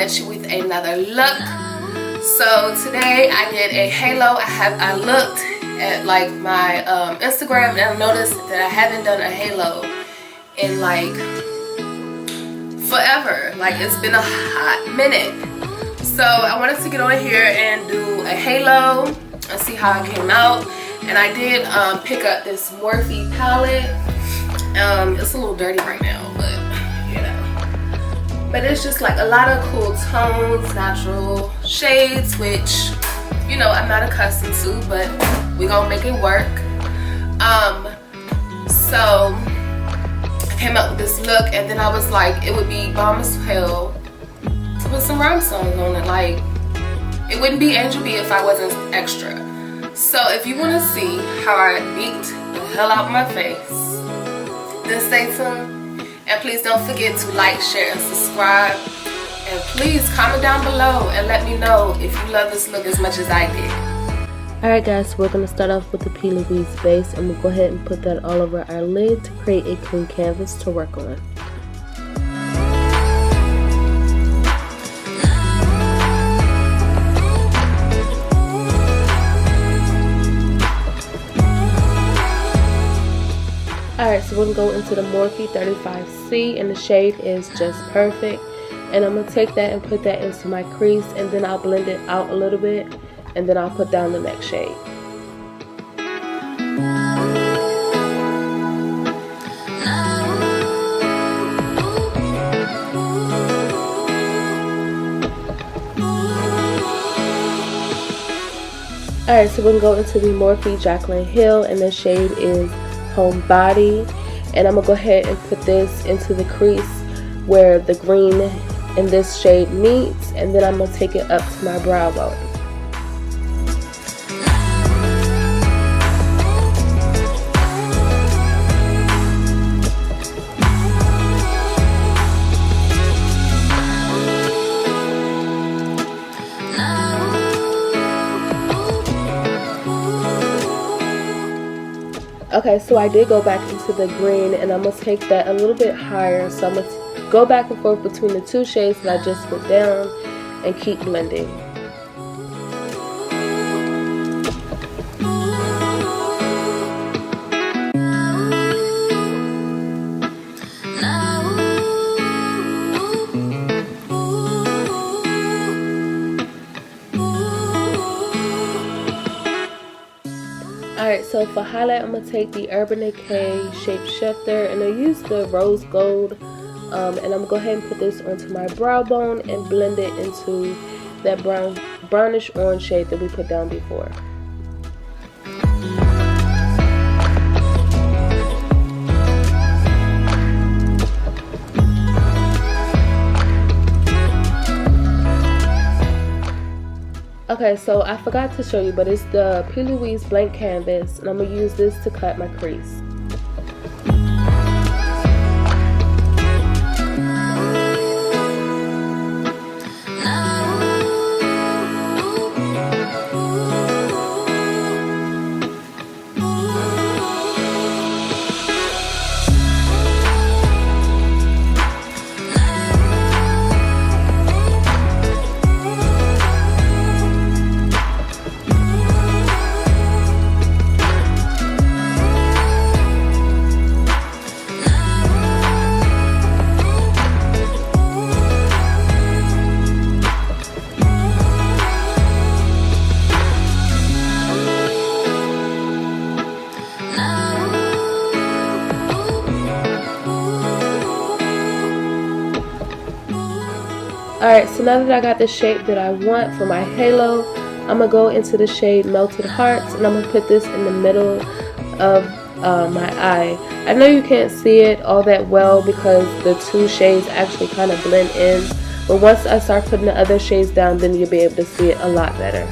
at you with another look. So today I did a halo. I looked at like my Instagram and I noticed that I haven't done a halo in like forever. Like it's been a hot minute. So I wanted to get on here and do a halo and see how it came out. And I did pick up this Morphe palette. It's a little dirty right now, but you know. But it's just like a lot of cool tones, natural shades, which, you know, I'm not accustomed to, but we're gonna make it work. So I came up with this look, and then I was like, it would be bomb as hell to put some rhinestones on it. Like, it wouldn't be Angel.B if I wasn't extra. So if you want to see how I beat the hell out of my face, then stay tuned. And please don't forget to like, share, and subscribe. And please comment down below and let me know if you love this look as much as I did. Alright guys, we're going to start off with the Plouise base, and we'll go ahead and put that all over our lid to create a clean canvas to work on. Alright, so we're going to go into the Morphe 35C, and the shade is Just Perfect. And I'm going to take that and put that into my crease, and then I'll blend it out a little bit, and then I'll put down the next shade. Alright, so we're going to go into the Morphe X Jaclyn Hill, and the shade is Homebody, and I'm gonna go ahead and put this into the crease where the green and this shade meets, and then I'm gonna take it up to my brow bone. Okay, so I did go back into the green, and I'm going to take that a little bit higher. So I'm going to go back and forth between the two shades that I just put down and keep blending. Alright, so for highlight, I'm going to take the Urban Decay Shape Shifter, and I use the rose gold, and I'm going to go ahead and put this onto my brow bone and blend it into that brownish orange shade that we put down before. Okay, so I forgot to show you, but it's the Plouise blank canvas, and I'm going to use this to cut my crease. Alright, so now that I got the shape that I want for my halo, I'm going to go into the shade Melted Hearts, and I'm going to put this in the middle of my eye. I know you can't see it all that well because the two shades actually kind of blend in, but once I start putting the other shades down, then you'll be able to see it a lot better.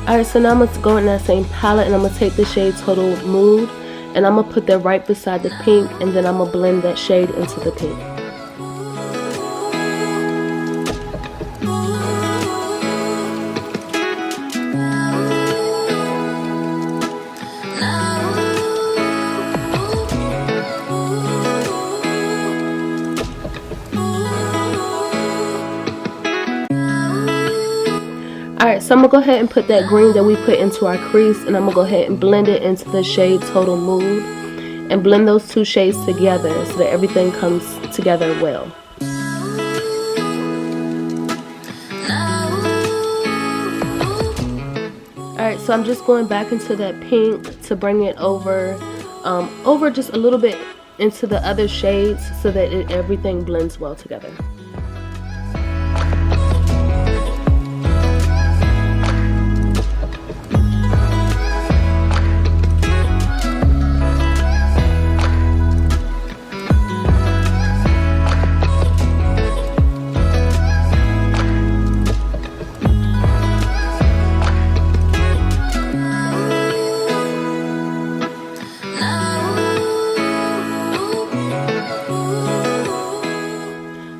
Alright, so now I'm going to go in that same palette, and I'm going to take the shade Total Mood, and I'm going to put that right beside the pink, and then I'm going to blend that shade into the pink. Alright, so I'm going to go ahead and put that green that we put into our crease, and I'm going to go ahead and blend it into the shade Total Mood, and blend those two shades together so that everything comes together well. Alright, so I'm just going back into that pink to bring it over just a little bit into the other shades so that everything blends well together.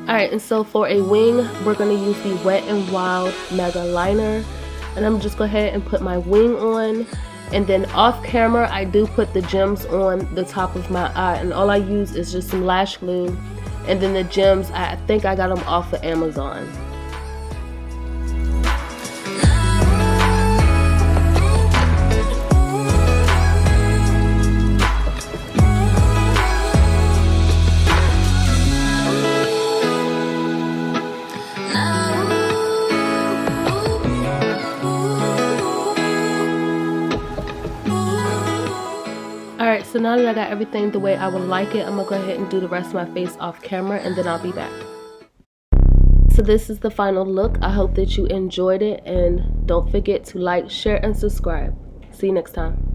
Alright, and so for a wing, we're going to use the Wet n Wild Megaliner. And I'm just go ahead and put my wing on. And then off camera, I do put the gems on the top of my eye. And all I use is just some lash glue. And then the gems, I think I got them off of Amazon. Alright, so now that I got everything the way I would like it, I'm going to go ahead and do the rest of my face off camera, and then I'll be back. So this is the final look. I hope that you enjoyed it, and don't forget to like, share, and subscribe. See you next time.